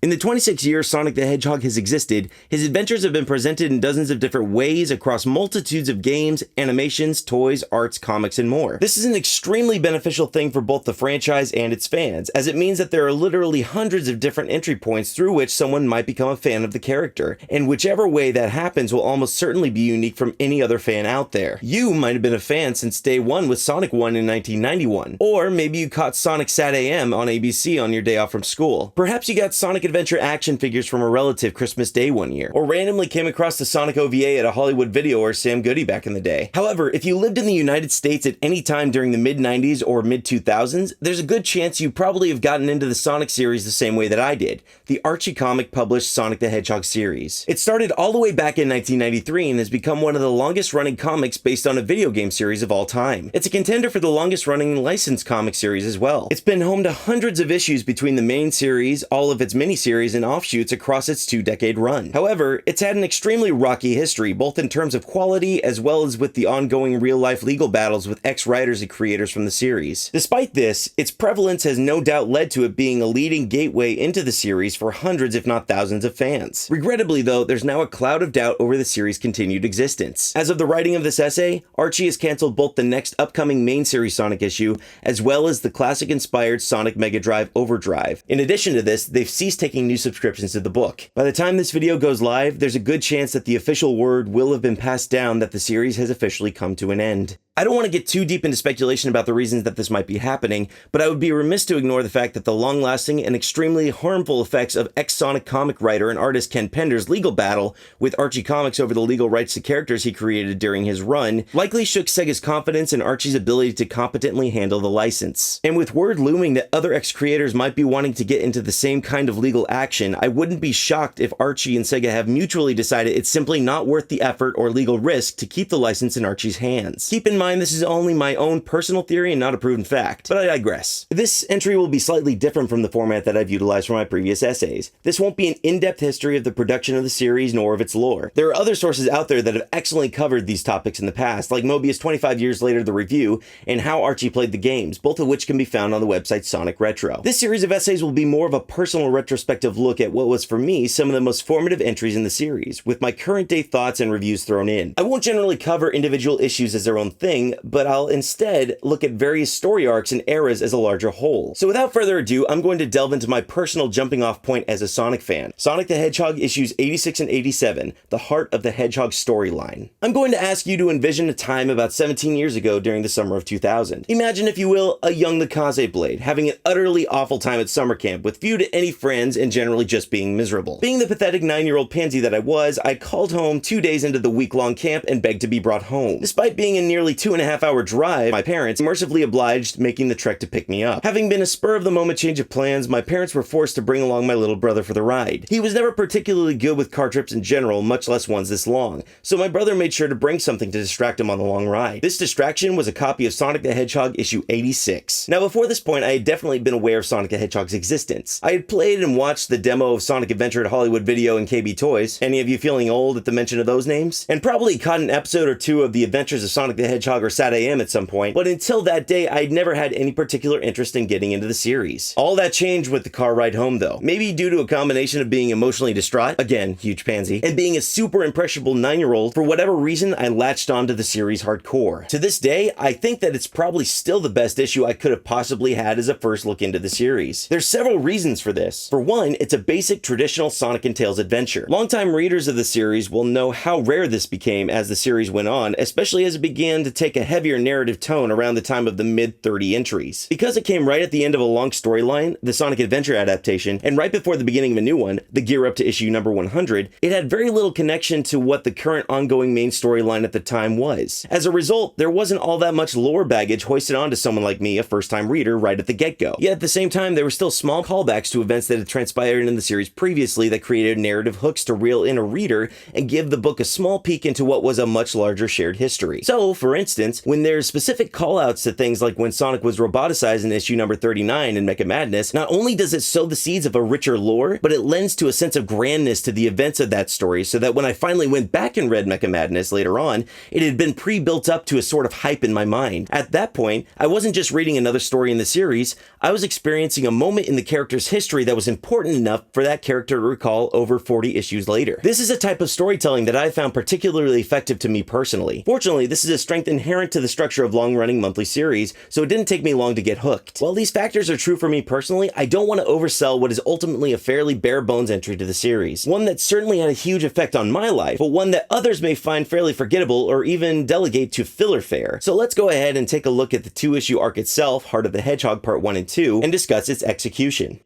In the 26 years Sonic the Hedgehog has existed, his adventures have been presented in dozens of different ways across multitudes of games, animations, toys, arts, comics, and more. This is an extremely beneficial thing for both the franchise and its fans, as it means that there are literally hundreds of different entry points through which someone might become a fan of the character, and whichever way that happens will almost certainly be unique from any other fan out there. You might have been a fan since day one with Sonic 1 in 1991, or maybe you caught Sonic Sat AM on ABC on your day off from school. Perhaps you got Sonic Adventure action figures from a relative Christmas Day one year, or randomly came across the Sonic OVA at a Hollywood Video or Sam Goody back in the day. However, if you lived in the United States at any time during the mid-90s or mid-2000s, there's a good chance you probably have gotten into the Sonic series the same way that I did, the Archie-published Sonic the Hedgehog series. It started all the way back in 1993 and has become one of the longest-running comics based on a video game series of all time. It's a contender for the longest-running licensed comic series as well. It's been home to hundreds of issues between the main series, all of its miniseries, and offshoots across its 2-decade run. However, it's had an extremely rocky history, both in terms of quality as well as with the ongoing real-life legal battles with ex-writers and creators from the series. Despite this, its prevalence has no doubt led to it being a leading gateway into the series for hundreds if not thousands of fans. Regrettably though, there's now a cloud of doubt over the series' continued existence. As of the writing of this essay, Archie has cancelled both the next upcoming main series Sonic issue, as well as the classic-inspired Sonic Mega Drive Overdrive. In addition to this, they've ceased taking new subscriptions to the book. By the time this video goes live, there's a good chance that the official word will have been passed down that the series has officially come to an end. I don't want to get too deep into speculation about the reasons that this might be happening, but I would be remiss to ignore the fact that the long-lasting and extremely harmful effects of ex-Sonic comic writer and artist Ken Pender's legal battle with Archie Comics over the legal rights to characters he created during his run likely shook Sega's confidence in Archie's ability to competently handle the license. And with word looming that other ex-creators might be wanting to get into the same kind of legal action, I wouldn't be shocked if Archie and Sega have mutually decided it's simply not worth the effort or legal risk to keep the license in Archie's hands. Keep in mind this is only my own personal theory and not a proven fact, but I digress. This entry will be slightly different from the format that I've utilized for my previous essays. This won't be an in-depth history of the production of the series nor of its lore. There are other sources out there that have excellently covered these topics in the past, like Mobius 25 Years Later the Review and How Archie Played the Games, both of which can be found on the website Sonic Retro. This series of essays will be more of a personal retrospective look at what was for me some of the most formative entries in the series, with my current day thoughts and reviews thrown in. I won't generally cover individual issues as their own thing, but I'll instead look at various story arcs and eras as a larger whole. So without further ado, I'm going to delve into my personal jumping off point as a Sonic fan. Sonic the Hedgehog issues 86 and 87, the heart of the Hedgehog storyline. I'm going to ask you to envision a time about 17 years ago during the summer of 2000. Imagine, if you will, a young Nakaze Blade having an utterly awful time at summer camp with few to any friends and generally just being miserable. Being the pathetic 9-year-old pansy that I was, I called home 2 days into the week-long camp and begged to be brought home. Despite being a nearly 2.5-hour drive, my parents mercifully obliged making the trek to pick me up. Having been a spur-of-the-moment change of plans, my parents were forced to bring along my little brother for the ride. He was never particularly good with car trips in general, much less ones this long, so my brother made sure to bring something to distract him on the long ride. This distraction was a copy of Sonic the Hedgehog issue 86. Now before this point, I had definitely been aware of Sonic the Hedgehog's existence. I had played and watched the demo of Sonic Adventure at Hollywood Video and KB Toys. Any of you feeling old at the mention of those names? And probably caught an episode or two of The Adventures of Sonic the Hedgehog or Sat AM at some point, but until that day, I'd never had any particular interest in getting into the series. All that changed with the car ride home though. Maybe due to a combination of being emotionally distraught, again, huge pansy, and being a super impressionable 9-year-old, for whatever reason, I latched onto the series hardcore. To this day, I think that it's probably still the best issue I could have possibly had as a first look into the series. There's several reasons for this. For one, it's a basic traditional Sonic and Tails adventure. Longtime readers of the series will know how rare this became as the series went on, especially as it began to take a heavier narrative tone around the time of the mid-30 entries. Because it came right at the end of a long storyline, the Sonic Adventure adaptation, and right before the beginning of a new one, the gear up to issue number 100, it had very little connection to what the current ongoing main storyline at the time was. As a result, there wasn't all that much lore baggage hoisted onto someone like me, a first-time reader, right at the get-go. Yet at the same time, there were still small callbacks to events that had transpired in the series previously that created narrative hooks to reel in a reader and give the book a small peek into what was a much larger shared history. So, for instance, instance, when there's specific callouts to things like when Sonic was roboticized in issue number 39 in Mecha Madness, not only does it sow the seeds of a richer lore, but it lends to a sense of grandness to the events of that story, so that when I finally went back and read Mecha Madness later on, it had been pre-built up to a sort of hype in my mind. At that point, I wasn't just reading another story in the series, I was experiencing a moment in the character's history that was important enough for that character to recall over 40 issues later. This is a type of storytelling that I found particularly effective to me personally. Fortunately, this is a strength inherent to the structure of long-running monthly series, so it didn't take me long to get hooked. While these factors are true for me personally, I don't want to oversell what is ultimately a fairly bare-bones entry to the series. One that certainly had a huge effect on my life, but one that others may find fairly forgettable or even delegate to filler fare. So let's go ahead and take a look at the 2-issue arc itself, Heart of the Hedgehog Part 1 and 2, and discuss its execution.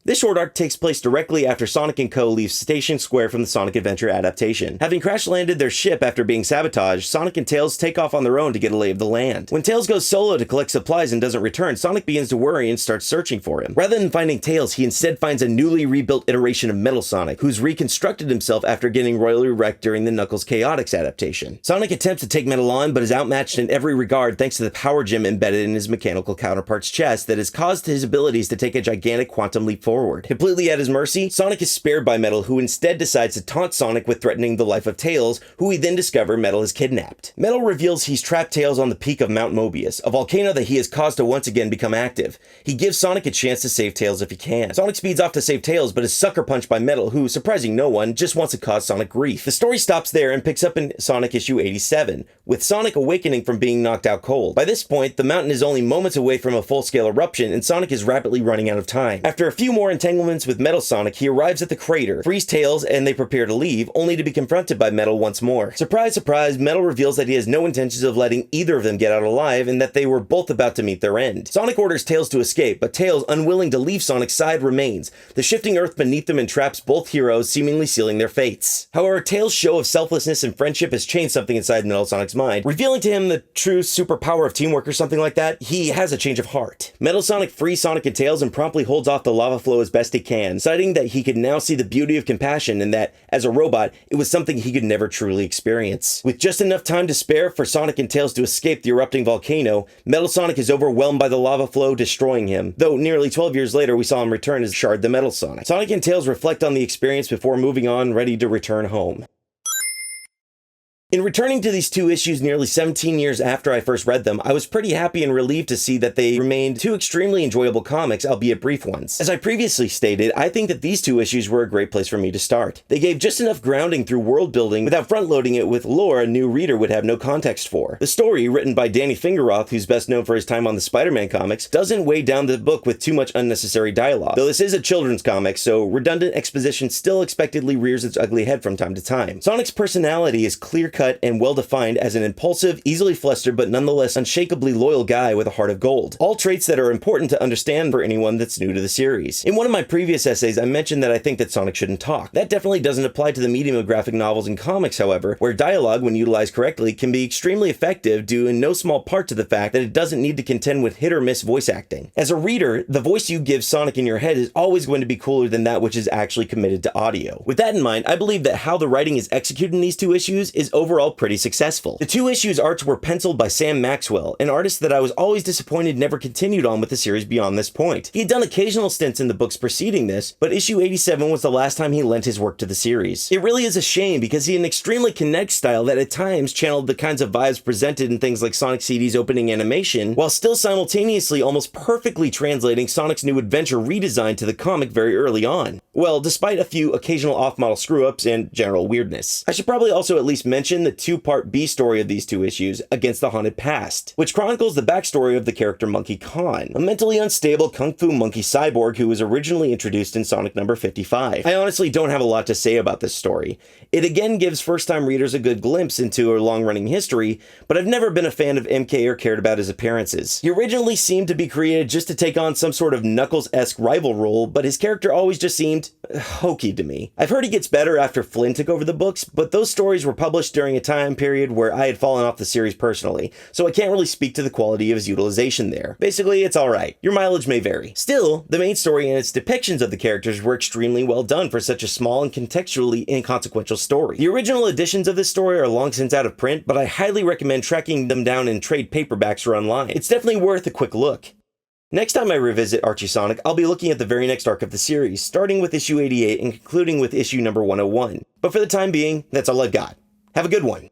This short arc takes place directly after Sonic & Co. leave Station Square from the Sonic Adventure adaptation. Having crash-landed their ship after being sabotaged, Sonic and Tails take off on their own to get a lay of the land. When Tails goes solo to collect supplies and doesn't return, Sonic begins to worry and starts searching for him. Rather than finding Tails, he instead finds a newly rebuilt iteration of Metal Sonic, who's reconstructed himself after getting royally wrecked during the Knuckles Chaotix adaptation. Sonic attempts to take Metal on, but is outmatched in every regard thanks to the power gem embedded in his mechanical counterpart's chest that has caused his abilities to take a gigantic quantum leap forward. Completely at his mercy, Sonic is spared by Metal, who instead decides to taunt Sonic with threatening the life of Tails, who we then discover Metal has kidnapped. Metal reveals he's trapped Tails on the peak of Mount Mobius, a volcano that he has caused to once again become active. He gives Sonic a chance to save Tails if he can. Sonic speeds off to save Tails, but is sucker punched by Metal, who, surprising no one, just wants to cause Sonic grief. The story stops there and picks up in Sonic issue 87, with Sonic awakening from being knocked out cold. By this point, the mountain is only moments away from a full-scale eruption, and Sonic is rapidly running out of time. After a few more entanglements with Metal Sonic, he arrives at the crater, frees Tails, and they prepare to leave, only to be confronted by Metal once more. Surprise, surprise, Metal reveals that he has no intentions of letting either of them get out alive, and that they were both about to meet their end. Sonic orders Tails to escape, but Tails, unwilling to leave Sonic's side, remains. The shifting earth beneath them entraps both heroes, seemingly sealing their fates. However, Tails' show of selflessness and friendship has changed something inside Metal Sonic's mind, revealing to him the true superpower of teamwork or something like that. He has a change of heart. Metal Sonic frees Sonic and Tails and promptly holds off the lava flow as best he can, citing that he could now see the beauty of compassion and that, as a robot, it was something he could never truly experience. With just enough time to spare for Sonic and Tails to escape the erupting volcano, Metal Sonic is overwhelmed by the lava flow, destroying him, though nearly 12 years later we saw him return as Shard the Metal Sonic. Sonic and Tails reflect on the experience before moving on, ready to return home. In returning to these 2 issues nearly 17 years after I first read them, I was pretty happy and relieved to see that they remained 2 extremely enjoyable comics, albeit brief ones. As I previously stated, I think that these 2 issues were a great place for me to start. They gave just enough grounding through world building without front-loading it with lore a new reader would have no context for. The story, written by Danny Fingeroth, who's best known for his time on the Spider-Man comics, doesn't weigh down the book with too much unnecessary dialogue. Though this is a children's comic, so redundant exposition still expectedly rears its ugly head from time to time. Sonic's personality is clear-cut and well-defined as an impulsive, easily flustered, but nonetheless unshakably loyal guy with a heart of gold. All traits that are important to understand for anyone that's new to the series. In one of my previous essays, I mentioned that I think that Sonic shouldn't talk. That definitely doesn't apply to the medium of graphic novels and comics, however, where dialogue, when utilized correctly, can be extremely effective due in no small part to the fact that it doesn't need to contend with hit-or-miss voice acting. As a reader, the voice you give Sonic in your head is always going to be cooler than that which is actually committed to audio. With that in mind, I believe that how the writing is executed in these 2 issues is overall pretty successful. The 2 issues arts were penciled by Sam Maxwell, an artist that I was always disappointed never continued on with the series beyond this point. He had done occasional stints in the books preceding this, but issue 87 was the last time he lent his work to the series. It really is a shame because he had an extremely kinetic style that at times channeled the kinds of vibes presented in things like Sonic CD's opening animation, while still simultaneously almost perfectly translating Sonic's new adventure redesign to the comic very early on. Well, despite a few occasional off-model screw-ups and general weirdness. I should probably also at least mention the 2-part B story of these 2 issues, Against the Haunted Past, which chronicles the backstory of the character Monkey Khan, a mentally unstable kung fu monkey cyborg who was originally introduced in Sonic number 55. I honestly don't have a lot to say about this story. It again gives first-time readers a good glimpse into a long-running history, but I've never been a fan of MK or cared about his appearances. He originally seemed to be created just to take on some sort of Knuckles-esque rival role, but his character always just seemed seemed hokey to me. I've heard he gets better after Flynn took over the books, but those stories were published during a time period where I had fallen off the series personally, so I can't really speak to the quality of his utilization there. Basically, it's alright. Your mileage may vary. Still, the main story and its depictions of the characters were extremely well done for such a small and contextually inconsequential story. The original editions of this story are long since out of print, but I highly recommend tracking them down in trade paperbacks or online. It's definitely worth a quick look. Next time I revisit Archie Sonic, I'll be looking at the very next arc of the series, starting with issue 88 and concluding with issue number 101. But for the time being, that's all I've got. Have a good one.